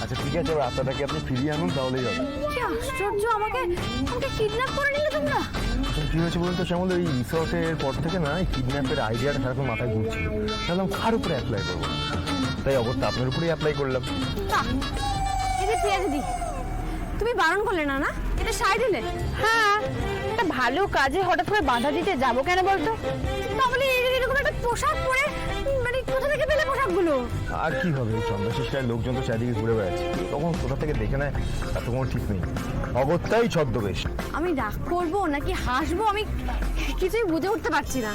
আচ্ছা ঠিক আছে, এবার আত্মাটাকে আপনি ফিরিয়ে আনুন তাহলেই হবে। কি আশ্চর্য, আমাকে কিডন্যাপ করে নিলে তোমরা। এখন কি হয়েছে বলুন তো শ্যামল, ওই রিসর্টের পর থেকে না এই কিডন্যাপের আইডিয়াটা সারাক্ষণ মাথায় ঘুরছিল। ভাবলাম কার উপরে অ্যাপ্লাই করবো, তাই অগত্যা আপনার উপরেই অ্যাপ্লাই করলাম। এদের পেঁয়াজ দি, তুমি বারণ করলে না? না এটা সাই দিলে। হ্যাঁ, একটা ভালো কাজে হঠাৎ করে বাধা দিতে যাবো কেন বলতো? তাহলে এরকম একটা পোশাক পরে মানে কোথা থেকে পেলে পোশাকগুলো? আর কি হবে, চন্দ্রশেষ রায়ের লোকজন তো চারিদিকে ঘুরে বেড়াচ্ছে, তখন কোথা থেকে দেখে নেয় তার তো কোনো ঠিক নেই। অগত্যাই ছদ্মবেশ। আমি রাগ করবো নাকি হাসবো আমি কিছুই বুঝে উঠতে পারছি না।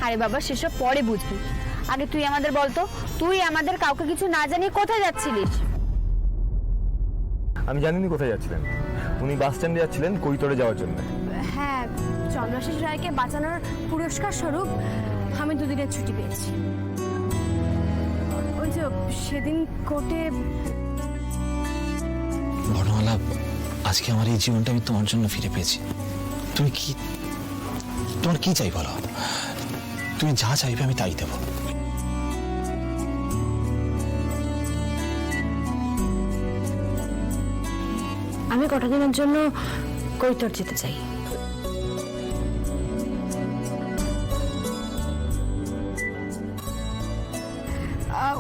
আরে বাবা, সেসব পরে বুঝবি, আগে তুই আমাদের বলতো, তুই আমাদের কাউকে কিছু না জানিয়ে কোথায় যাচ্ছিলিস? আমি জানিনি কোথায় যাচ্ছিলেন। উনি বাস স্ট্যান্ডে যাচ্ছিলেন কৈতরে যাওয়ার জন্য। হ্যাঁ, চন্দ্রশেষ রায়কে বাঁচানোর পুরস্কার স্বরূপ আমি দুদিনের ছুটি পেয়েছি। ওই যে সেদিন কোর্টে। বর্ণমালা, আজকে আমার এই জীবনটা আমি তোমার জন্য ফিরে পেয়েছি। তুমি কি, তোমার কি চাই বলো? তুমি যা চাইবে আমি তাই দেবো। আমি কটা দিনের জন্য কৈতর যেতে চাই।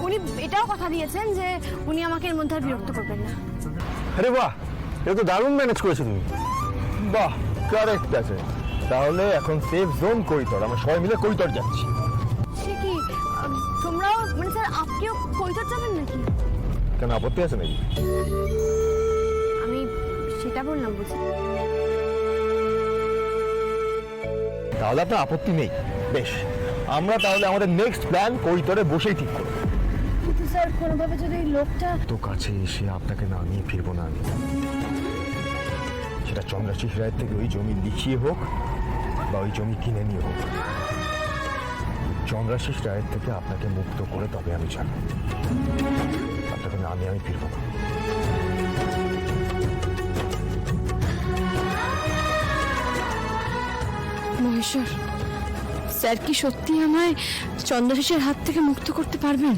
উনি এটাও কথা দিয়েছেন যে উনি আমাকে এর মধ্যে আর বিরক্ত করবেন না। আরে বাহ, এটা তো দারুণ ম্যানেজ করেছো তুমি। বাহ, কারেক্ট আছে। তাহলে এখন সেফ জোন কৈতর, আমরা সবাই মিলে কৈতর যাচ্ছি। সে কি, তোমরাও মানে স্যার আপনিও কৈতর যাবেন নাকি? কেন, আপত্তি আছে নাকি? আমি সেটা বললাম বুঝি। তাহলে আপনার আপত্তি নেই। বেশ, আমরা তাহলে আমাদের নেক্সট প্ল্যান কৈতরে বসেই ঠিক করব। কিন্তু স্যার কোনোভাবে যদি লোকটা তো কাছে এসে আপনাকে না নিয়ে ফিরবো না আমি। সেটা চন্দ্রশেষ রায়ের থেকে ওই জমি লিখিয়ে হোক বা ওই জমি কিনে নিয়ে হোক, চন্দ্রশেষ রায়ের থেকে আপনাকে মুক্ত করে তবে আমি যাব। আপনাকে না নিয়ে আমি ফিরবো না। মহেশ্বর, স্যার কি সত্যি আমায় চন্দ্রশেষের হাত থেকে মুক্ত করতে পারবেন?